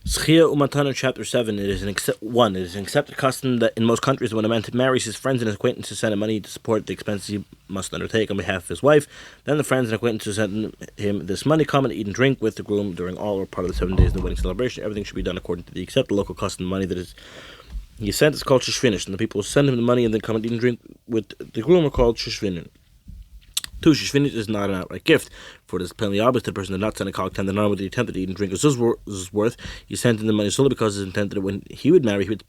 Zechia Umatana, Chapter 7. It is an accepted custom that in most countries, when a man marries, his friends and his acquaintances send him money to support the expenses he must undertake on behalf of his wife. Then the friends and acquaintances send him this money, come and eat and drink with the groom during all or part of the 7 days of the wedding celebration. Everything should be done according to the accepted local custom. The money that is he sent is called shishvinish, and the people who send him the money and then come and eat and drink with the groom are called shishvinin. 2. Shishvinish is not an outright gift, for it is plainly obvious that the person did not send a colleague $10 with the intent that eat and drink is worth. He sent him the money solely because his intent that when he would marry, he would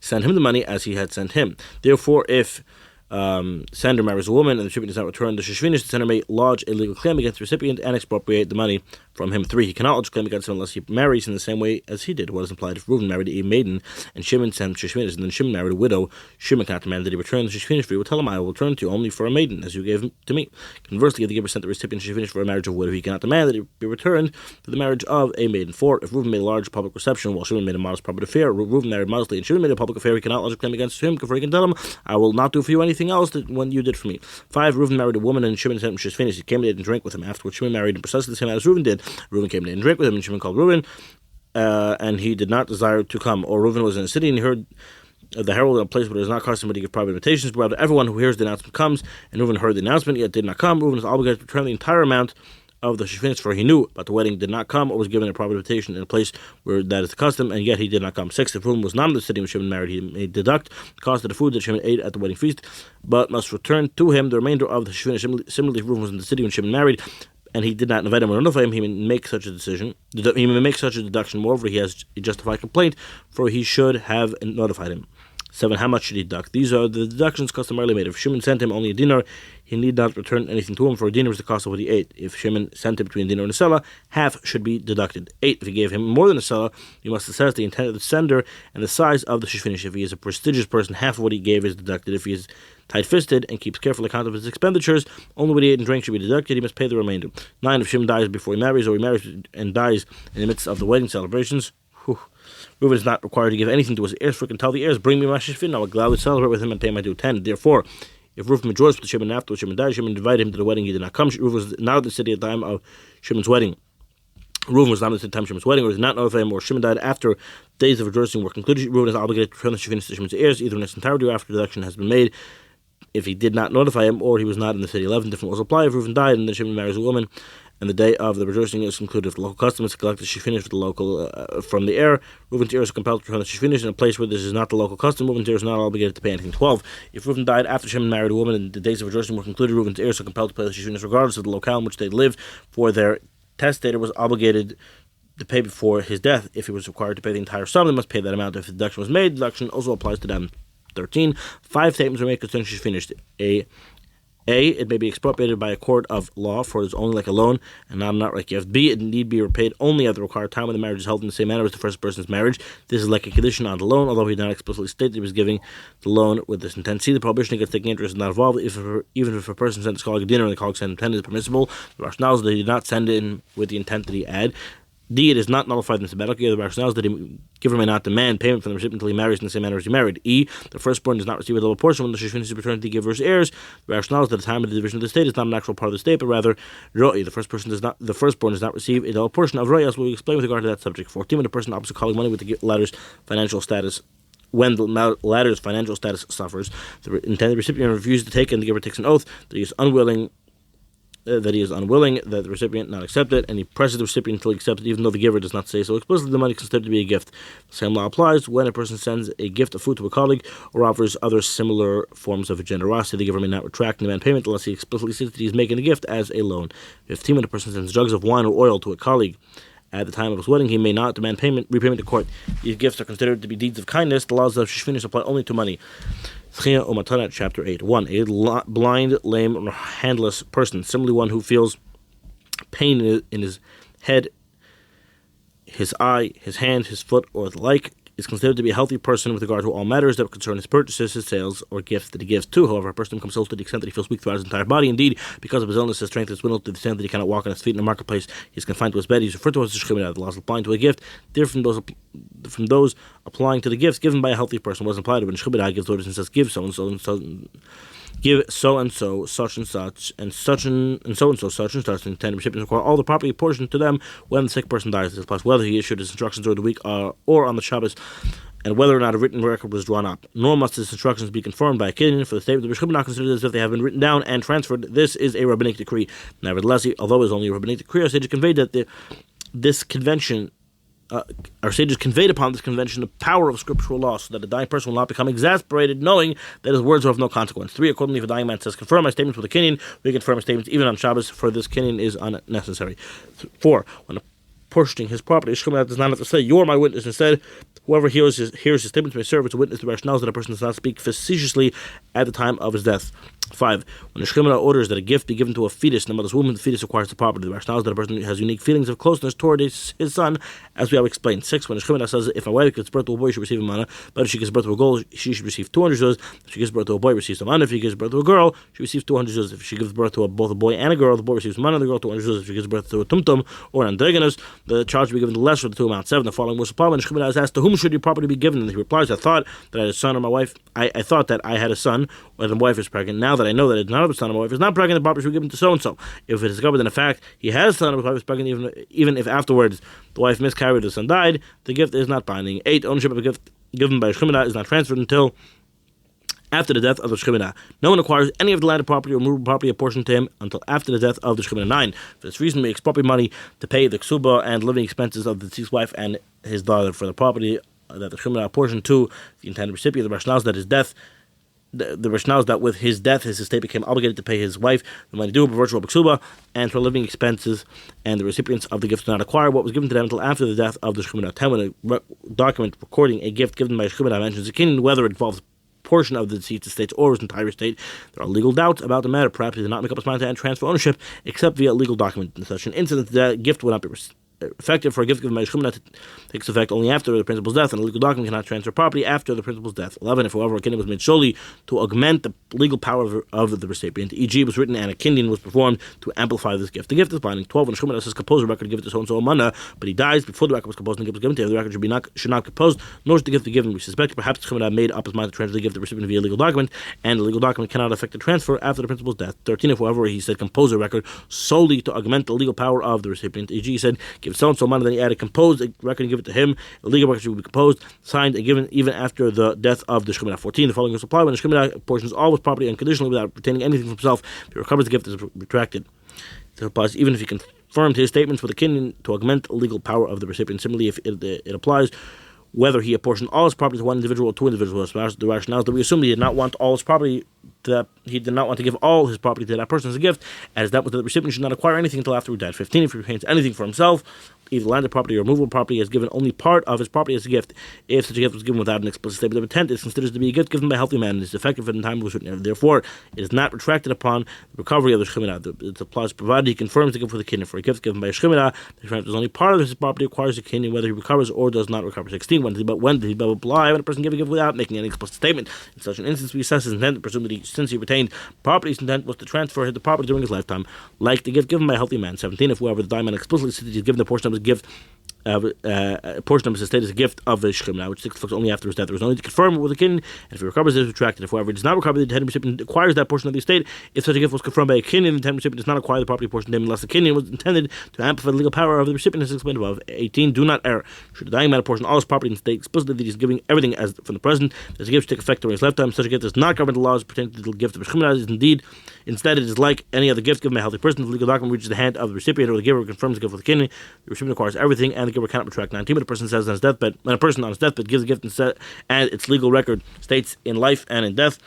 send him the money as he had sent him. Therefore, if sender marries a woman and the recipient does not return the shishvinish, the sender may lodge a legal claim against the recipient and expropriate the money from him. 3. He cannot lodge a claim against him unless he marries in the same way as he did. What is implied if Reuven married a maiden and Shimon sent shishvinish, and then Shimon married a widow, Shimon cannot demand that he return the shishvinish for you. Will tell him, I will return to you only for a maiden, as you gave to me. Conversely, if the giver sent the recipient shishvinish for a marriage of a widow, he cannot demand that it be returned for the marriage of a maiden. 4. If Reuven made a large public reception while Shimon made a modest private affair, Reuven married modestly and Shimon made a public affair, he cannot lodge a claim against him, for he can tell him, I will not do for you anything else that when you did for me. 5. Reuven married a woman and Shimon sent him shishvinish. He came and ate and drank with him. Afterwards, Shimon married in precisely the same manner as Reuven did. Reuven came and ate and drank with him, and Shimon called Reuven, and he did not desire to come. Or Reuven was in a city and he heard the herald in a place where it is not customary to give private invitations, but rather everyone who hears the announcement comes, and Reuven heard the announcement yet did not come. Reuven is obligated to return the entire amount of the shishvinish, for he knew but the wedding did not come or was given a private invitation in a place where that is the custom, and yet he did not come. 6. If Reuven was not in the city when Shimon married, he may deduct the cost of the food that Shimon ate at the wedding feast, but must return to him the remainder of the shishvinish. Similarly, if Reuven was in the city when Shimon married, and he did not invite him or notify him, he may make such a decision. He may make such a deduction. Moreover, he has a justified complaint, for he should have notified him. 7. How much should he deduct? These are the deductions customarily made. If Shimon sent him only a dinar, he need not return anything to him, for a dinar is the cost of what he ate. If Shimon sent him between a dinar and a selah, half should be deducted. 8. If he gave him more than a selah, he must assess the intent of the sender and the size of the shishvinish. If he is a prestigious person, half of what he gave is deducted. If he is tight-fisted and keeps careful account of his expenditures, only what he ate and drank should be deducted. He must pay the remainder. 9. If Shimon dies before he marries, or he marries and dies in the midst of the wedding celebrations, Reuven is not required to give anything to his heirs, for he can tell the heirs, bring me my shishvin, I will gladly celebrate with him and pay my due. 10. Therefore, if Reuven rejoiced with Shimon after Shimon died, Shimon invited him to the wedding, he did not come. Reuven was not at the city at the time of Shimon's wedding. Reuven was not at the time of Shimon's wedding, or did not notify him, or Shimon died after days of rejoicing were concluded. Reuven is obligated to return the shishvin to Shimon's heirs, either in its entirety or after deduction has been made, if he did not notify him, or he was not in the city. 11. Different laws apply. If Reuven died and then Shimon marries a woman, and the day of the rejoicing is concluded, if the local custom is to collect the shishvinish from the heir, Reuven's heirs are compelled to return the shishvinish in a place where this is not the local custom. Reuven's heirs are not obligated to pay anything. 12. If Reuven died after Shimon married a woman and the days of rejoicing were concluded, Reuven's heirs are compelled to pay the shishvinish regardless of the locale in which they live, for their testator was obligated to pay before his death. If he was required to pay the entire sum, they must pay that amount. If the deduction was made, the deduction also applies to them. 13. 5 statements are made concerning shishvinish. A. It may be expropriated by a court of law, for it is only like a loan and not an outright gift. B. It need be repaid only at the required time when the marriage is held in the same manner as the first person's marriage. This is like a condition on the loan, although he did not explicitly state that he was giving the loan with this intent. C. The prohibition against taking interest is not involved. Even if a person sends his colleague a dinner and the colleague sent him 10 is permissible. The rationale is that he did not send in with the intent that he had. D. It is not nullified in sabbatically. The rationale is that the giver may not demand payment from the recipient until he marries in the same manner as he married. E. The firstborn does not receive a double portion when the shishvinish is returned to the giver's heirs. The rationale is that the time of the division of the estate is not an actual part of the estate, but rather ro'i. The firstborn does not receive a double portion of ro'i, as we will explain with regard to that subject. 14. When a person opposite colleague money with the latter's financial status. When the latter's financial status suffers, the intended recipient refuses to take, and the giver takes an oath that he is unwilling that the recipient not accept it, and he presses the recipient until he accepts it, even though the giver does not say so explicitly. The money is considered to be a gift. The same law applies when a person sends a gift of food to a colleague or offers other similar forms of generosity. The giver may not retract and demand payment unless he explicitly states that he is making the gift as a loan. 15. When a person sends jugs of wine or oil to a colleague at the time of his wedding, he may not demand repayment to court. These gifts are considered to be deeds of kindness. The laws of shishvinish apply only to money. Zechia Umatana, Chapter 8. 1. A blind, lame, or handless person, similarly one who feels pain in his head, his eye, his hand, his foot, or the like, is considered to be a healthy person with regard to all matters that concern his purchases, his sales, or gifts that he gives to. However, a person becomes ill to the extent that he feels weak throughout his entire body. Indeed, because of his illness, his strength is dwindled to the extent that he cannot walk on his feet in the marketplace. He is confined to his bed. He is referred to as a shchimina. The laws applying to a gift differ from those applying to the gifts given by a healthy person. What is implied when shchimina gives orders and says give so and so give so and so such and such and such and so and so such and such, and intended recipients require all the property apportioned to them when the sick person dies. This applies whether he issued his instructions during the week or on the Shabbos, and whether or not a written record was drawn up. Nor must his instructions be confirmed by a kinyan, for the statement of the Rishon not considered as if they have been written down and transferred. This is a rabbinic decree. Nevertheless, although it is only a rabbinic decree, our sages conveyed that this convention. Our sages conveyed upon this convention the power of scriptural law, so that the dying person will not become exasperated, knowing that his words are of no consequence. 3. Accordingly, if a dying man says, "Confirm my statements with a kinyan," we confirm his statements even on Shabbos, for this kinyan is unnecessary. 4. When apportioning his property, Shechina does not have to say, "You are my witness." Instead, whoever hears his statements may serve as a witness. The rationale is that a person does not speak facetiously at the time of his death. 5. When the Shechina orders that a gift be given to a fetus in the mother's womb, the fetus acquires the property. The rationale is that a person has unique feelings of closeness toward his son, as we have explained. 6. When the Shechina says, if a wife gives birth to a boy, she should receive a mana, but if she gives birth to a girl, she should receive 200 zuz. If she gives birth to a boy, receives a mana. If she gives birth to a girl, she receives 200 zuz. If she gives birth to both a boy and a girl, the boy receives mana, the girl 200 zuz. If she gives birth to a tumtum or an androgenous, the child should be given the lesser of the two amounts. 7. The following was applied when the Shechina is asked, to whom should your property be given? And he replies, I thought that I had a son or my wife. I thought that I had a son or the wife is pregnant. Now that I know that it's not a son or my wife is not pregnant, the property should be given to so and so. If it is discovered in fact he has a son or his wife is pregnant, even if afterwards the wife miscarried or the son died, the gift is not binding. 8. Ownership of a gift given by a Shechina is not transferred until after the death of the Shechina. No one acquires any of the landed property or movable property apportioned to him until after the death of the Shechina. 9. For this reason, we expropriate money to pay the ksuba and living expenses of the deceased wife and his daughter for the property that the Shechina apportioned to the intended recipient. The rationale is that his death. The rationale is that with his death, his estate became obligated to pay his wife the money due, virtual b'ksuba, and for living expenses, and the recipients of the gift do not acquire what was given to them until after the death of the Shechina. 10. When a document recording a gift given by a Shechina mentions a kinyan, whether it involves portion of the deceased estate or his entire estate, there are legal doubts about the matter. Perhaps he did not make up his mind to transfer ownership except via a legal document. In such an incident, the gift would not be effective, for a gift given by a Shechina takes effect only after the principal's death, and a legal document cannot transfer property after the principal's death. 11. If, however, a kinyan was made solely to augment the legal power of the recipient, e.g. was written and a kinyan was performed to amplify this gift, the gift is binding. 12. When a Shechina says compose a record, give it to so-and-so a mana, but he dies before the record was composed and the gift was given to him, the record should not compose, nor should the gift be given. We suspect perhaps the Shechina made up his mind to transfer the gift to the recipient via a legal document, and the legal document cannot affect the transfer after the principal's death. 13. If, however, he said compose a record solely to augment the legal power of the recipient, e.g. he said give so-and-so mana, then he added compose a record and give it to him. A legal record should be composed, signed, and given even after the death of the Shechina. 14. The following is applied when the Shechina apportions all his property unconditionally without retaining anything for himself. If he recovers the gift, it is retracted. It applies even if he confirmed his statements with a kinyan to augment the legal power of the recipient. Similarly, if it applies whether he apportioned all his property to one individual or two individuals. The rationale is that we assume he did not want all his property, that he did not want to give all his property to that person as a gift, as that was the recipient should not acquire anything until after he died. 15. If he retains anything for himself, either landed property or movable property, has given only part of his property as a gift. If such a gift was given without an explicit statement of intent, it is considered to be a gift given by a healthy man and is effective at the time it was written. Therefore, it is not retracted upon the recovery of the Shechina. It applies provided he confirms the gift with a kinyan. For a gift given by a Shechina, the Shechina is only part of his property acquires a kinyan, whether he recovers or does not recover. 16. When did he apply when a person gave a gift without making any explicit statement? In such an instance, we assess his intent and presume that since he retained property, his intent was to transfer the property during his lifetime, like the gift given by a healthy man. 17. If whoever the dying man explicitly said he's given the portion of his gift, a portion of his estate is a gift of the Shechina, which takes effect only after his death. There is only to confirm it with a kinyan, and if he recovers, it is retracted. If however does not recover, the intended recipient acquires that portion of the estate. If such a gift was confirmed by a kinyan, the intended recipient does not acquire the property portion to him unless the kinyan was intended to amplify the legal power of the recipient, as explained above. 18. Do not err. Should the dying man apportion all his property and state explicitly that he is giving everything as from the present, as a gift to take effect during his lifetime, such a gift does not govern the laws pertaining to the gift of Shechina. Instead, it is like any other gift given by a healthy person. The legal document reaches the hand of the recipient or the giver confirms the gift with the kinyan. The recipient acquires everything, and the giver cannot retract. 19. When a person says on his deathbed, when a person on his deathbed gives a gift and its legal record states in life and in death,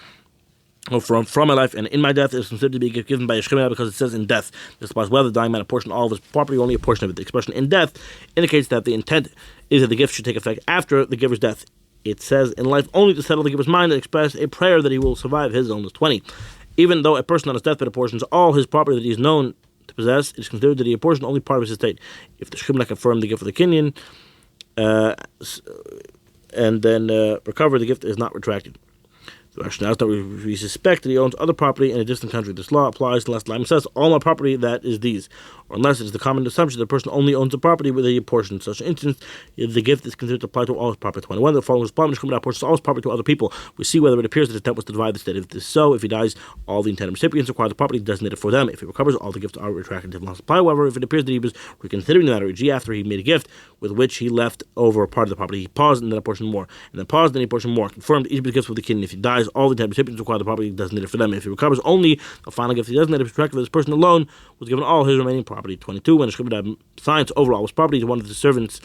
or from my life and in my death, it is considered to be a gift given by a Shechina because it says in death. This applies whether the dying man apportioned all of his property or only a portion of it. The expression in death indicates that the intent is that the gift should take effect after the giver's death. It says in life only to settle the giver's mind and express a prayer that he will survive his illness. 20. Even though a person on his deathbed apportions all his property that he is known to possess, it is considered that he apportioned only part of his estate. If the Shechina confirmed the gift of the kinyan, and then recover, the gift is not retracted. The rationale is that we suspect that he owns other property in a distant country. This law applies unless the Laman says, all my property that is these. Or unless it is the common assumption that the person only owns the property with a portion. In such an instance, the gift is considered to apply to all his property. 21. The following is portions all his property to other people. We see whether it appears that his intent was to divide the estate. If this is so, if he dies, all the intended recipients acquire the property designated for them. If he recovers, all the gifts are retracted. If not apply, however, if it appears that he was reconsidering the matter, e.g., after he made a gift with which he left over a part of the property, he paused and then a portion more, and then paused and a portion more, confirmed each of the gifts with the kin. If he dies, all the intended recipients acquire the property designated for them. If he recovers, only the final gift he designated retracted for this person alone was given all his remaining property. 22. When a Shchibad signs over all his property to one of his servants,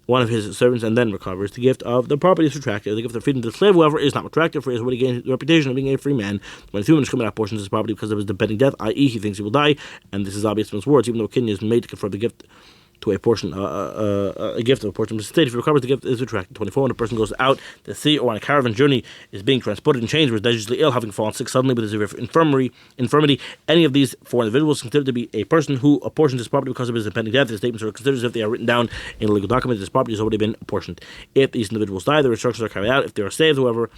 and then recovers, the gift of the property is retracted. The gift of freedom to the slave, however, is not retracted, for he has already gained the reputation of being a free man. 23. When a Shchibad portions his property because of his impending death, i.e., he thinks he will die, and this is obvious from his words, even though a kin is made to confer the gift to a portion, a gift of a portion of his estate. If he recovers, the gift is retracted. 24. When a person goes out to sea or on a caravan journey, is being transported in chains, or is dangerously ill, having fallen sick suddenly with a severe infirmity, any of these four individuals is considered to be a person who apportioned his property because of his impending death. His statements are considered as if they are written down in a legal document. His property has already been apportioned. If these individuals die, their instructions are carried out. If they are saved, however,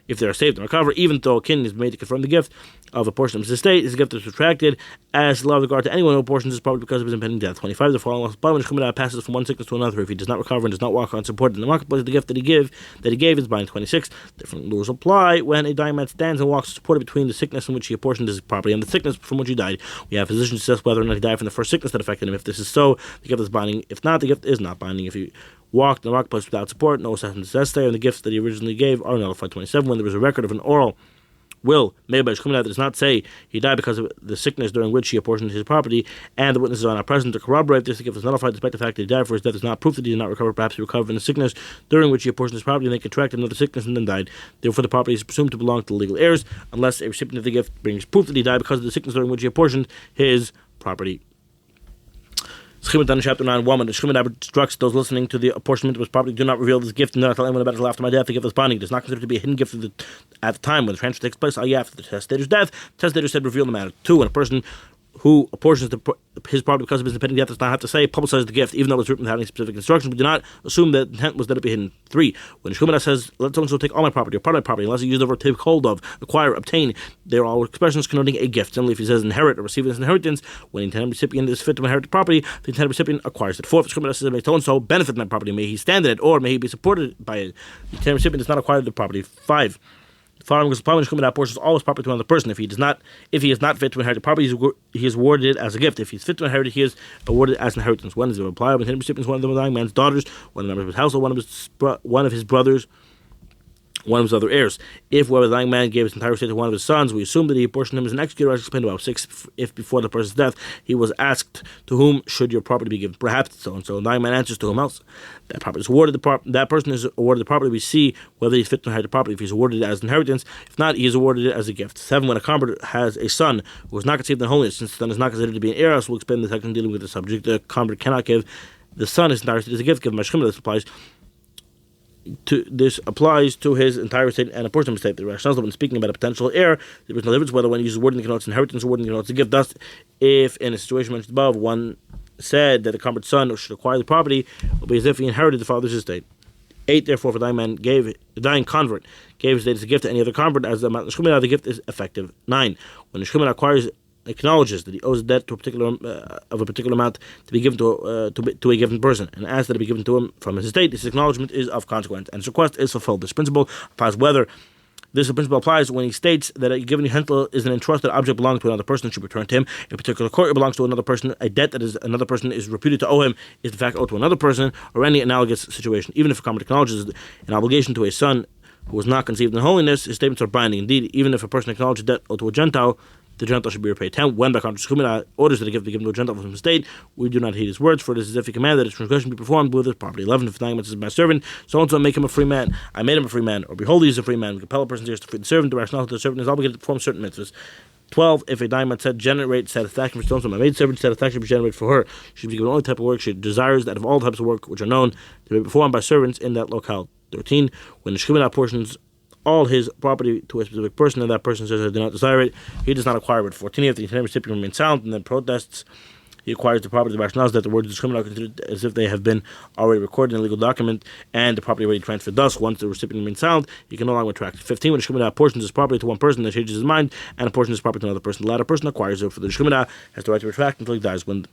if they are saved and recover, even though a kin is made to confirm the gift of a portion of his estate, his gift is retracted as law regard to anyone who apportions his property because of his impending death. 25. The following laws apply when Shchibad passes from one sickness to another. If he does not recover and does not walk unsupported in the marketplace, the gift that he gave is binding. 26. Different rules apply when a dying man stands and walks supported between the sickness in which he apportioned his property and the sickness from which he died. We have physicians assess whether or not he died from the first sickness that affected him. If this is so, the gift is binding. If not, the gift is not binding. If he walked in the marketplace without support, no assessment is necessary, and the gifts that he originally gave are nullified. 27. When there is a record of an oral will made by Shchibad that does not say he died because of the sickness during which he apportioned his property, and the witnesses are not present to corroborate this, the gift is nullified despite the fact that he died, for his death is not proof that he did not recover. Perhaps he recovered from the sickness during which he apportioned his property and then contracted another sickness and then died. Therefore, the property is presumed to belong to the legal heirs unless a recipient of the gift brings proof that he died because of the sickness during which he apportioned his property. Zechia chapter 9, woman. The Shchibad instructs those listening to the apportionment of his property, do not reveal this gift and do not tell anyone about it until after my death. The gift is binding. It is not considered to be a hidden gift at the time when the transfer takes place, i.e. after the testator's death. The testator said reveal the matter. 2. When a person who apportions his property because of his impending death does not have to say publicize the gift, even though it's written without any specific instructions. We do not assume that the intent was that it be hidden. 3. When Shchibad says, let so-and-so take all my property or part of my property, unless he used the verb take hold of, acquire, obtain, they are all expressions connoting a gift. Similarly, if he says inherit or receive as inheritance, when the intended recipient is fit to inherit the property, the intended recipient acquires it. 4. If Shchibad says, may so-and-so benefit my property, may he stand in it, or may he be supported by it, the intended recipient does not acquire the property. 5. Following was when Shchibad apportions all his property to another person. If he is not fit to inherit the property, he is awarded it as a gift. If he is fit to inherit it, he is awarded as an inheritance. One is the reply of the recipients, one of the dying man's daughters, one of the members of his household, one of his brothers, one of his other heirs. If whoever the dying man gave his entire estate to one of his sons, we assume that he apportioned him as an executor, as explained above. 6. If before the person's death he was asked, to whom should your property be given? Perhaps so and so. The dying man answers, to whom else? That property is awarded. That person is awarded the property. We see whether he's fit to inherit the property. If he's awarded it as an inheritance, if not, he is awarded it as a gift. 7. When a convert has a son who is not conceived in holiness, since the son is not considered to be an heir, as we'll explain the second dealing with the subject, the convert cannot give the son his entire estate as a gift given by Shchibad. This applies to his entire estate and a portion of his estate. The rationale is that when speaking about a potential heir, there is no difference whether one uses word in the connotes inheritance or word in the connotes a gift. Thus, if in a situation mentioned above, one said that the convert's son should acquire the property, it will be as if he inherited the father's estate. 8. Therefore, if the dying convert gave his estate as a gift to any other convert, as the amount of the gift is effective. 9. When the Shchibad acknowledges that he owes a debt to a particular amount to be given to a given person, and asks that it be given to him from his estate, this acknowledgement is of consequence, and his request is fulfilled. This principle applies when he states that a given utensil is an entrusted object belonging to another person and should return to him. A particular courier belongs to another person. A debt that is another person is reputed to owe him is in fact owed to another person, or any analogous situation. Even if a convert acknowledges an obligation to a son who was not conceived in holiness, his statements are binding. Indeed, even if a person acknowledges a debt owed to a Gentile, the Gentile should be repaid. 10. When by contrast Shchibad orders that a gift be given to a Gentile from his estate, we do not heed his words, for it is as if he commanded that his transgression be performed with his property. 11. If the dying man says, my servant, so and so make him a free man, I made him a free man, or behold, he is a free man, we compel a person's ears to free the servant, the rationale that the servant is obligated to perform certain mitzvahs. 12. If a dying man said, generate satisfaction for so and so, my maid servant, satisfaction be generated for her, she should be given only type of work she desires, that of all types of work which are known to be performed by servants in that locale. 13. When the Shchibad portions all his property to a specific person, and that person says, I do not desire it, he does not acquire it. 14. If the intended recipient remains sound and then protests he acquires the property. The rationale is that the words discriminate are considered as if they have been already recorded in a legal document and the property already transferred. Thus, once the recipient remains silent, he can no longer retract. 15. When the Shechina apportions his property to one person, that changes his mind and apportions his property to another person. The latter person acquires it, for the Shechina has the right to retract until he dies. When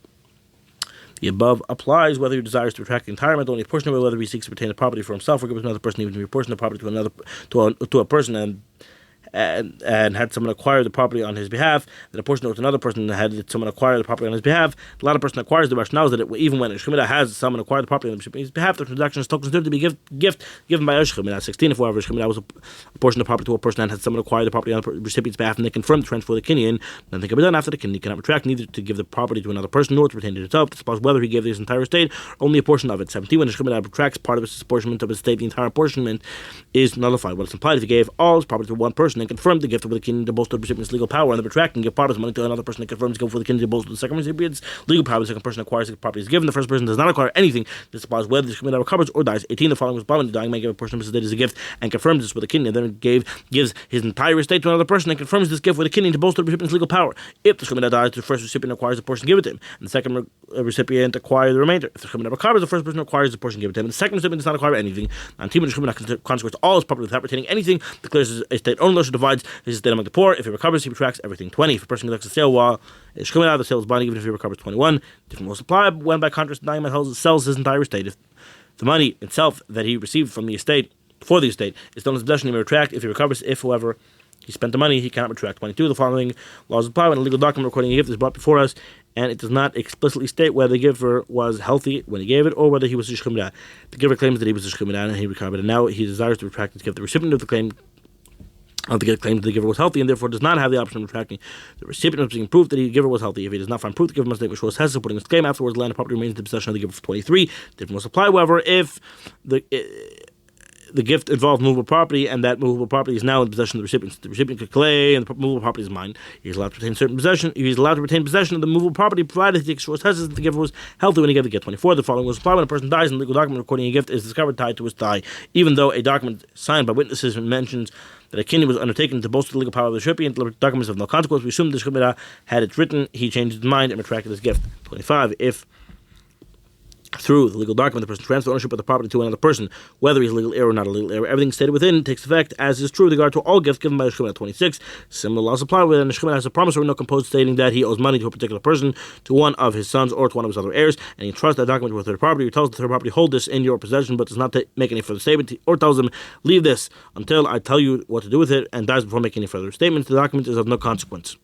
the above applies whether he desires to retract the entire amount, only a portion of it, whether he seeks to retain the property for himself or give it to another person, even to reportion the property to a person and had someone acquire the property on his behalf, then a portion to another person had someone acquire the property on his behalf. The latter person acquires the rationale is that even when a Shechina has someone acquire the property on his behalf, the transaction is still considered to be a gift given by a Shechina. 16. If however a Shechina was a portion of the property to a person and had someone acquire the property on the recipient's behalf and they confirm the transfer of the kinyan, then they can be done after the kinyan. He cannot retract neither to give the property to another person nor to retain it himself. This applies whether he gave his entire estate or only a portion of it. 17. When a Shechina retracts part of his apportionment of his estate, the entire apportionment is nullified. What is implied if he gave all his property to one person and confirmed the gift of the kinyan to bolster the recipient's legal power, and the retracting give part of his money to another person that confirms the gift for the kinyan to bolster the second recipient's legal power. The second person acquires the property is given. The first person does not acquire anything. This applies whether the Shechina recovers or dies. 18. The following was bound. The dying man gave a portion of his estate as a gift and confirms this with a kinyan, and then gives his entire estate to another person and confirms this gift with a kinyan to bolster the recipient's legal power. If the Shechina dies, the first recipient acquires the portion given to him, and the second recipient acquires the remainder. If the Shechina recovers, the first person acquires the portion given to him, and the second recipient does not acquire anything. And when the Shechina consecrates all his property without retaining anything, declares his estate ownerless, or divides his estate among the poor. If he recovers, he retracts everything. 20. If a person conducts a sale while it's Shechina, the sale is binding even if he recovers. 21. Different rules apply when by contrast the dying man sells his entire estate. If the money itself that he received from the estate for the estate is still in his possession, he may retract if he recovers. If, however, he spent the money, he cannot retract. 22. The following laws apply when a legal document recording a gift is brought before us and it does not explicitly state whether the giver was healthy when he gave it or whether he was a Shechina. The giver claims that he was a Shechina and he recovered, and now he desires to retract his gift. The recipient of the claim claims the giver was healthy and therefore does not have the option of retracting. The recipient must bring proof that the giver was healthy. If he does not find proof, the giver must make a show supporting his claim. Afterwards, the land and property remains in the possession of the giver for 23. Different must apply, however, if the gift involved movable property, and that movable property is now in possession of the recipient. The recipient could claim the movable property is mine. He is allowed to retain certain possession. He is allowed to retain possession of the movable property, provided he extorts that the giver was healthy when he gave the gift. 24. The following was applied when a person dies and the legal document recording a gift is discovered tied to his thigh, even though a document signed by witnesses mentions that a kinyan was undertaken to bolster the legal power of the recipient. The documents of no consequence. We assume the Shechina had it written. He changed his mind and retracted his gift. 25. If through the legal document the person transfers ownership of the property to another person, whether he's a legal heir or not a legal heir, everything stated within takes effect, as is true with regard to all gifts given by the Shechina. 26. Similar laws apply when the Shechina has a promissory note composed stating that he owes money to a particular person, to one of his sons or to one of his other heirs, and he trusts that document with third property. He tells the third property, hold this in your possession, but does not make any further statement, or tells them, leave this until I tell you what to do with it, and dies before making any further statements. The document is of no consequence.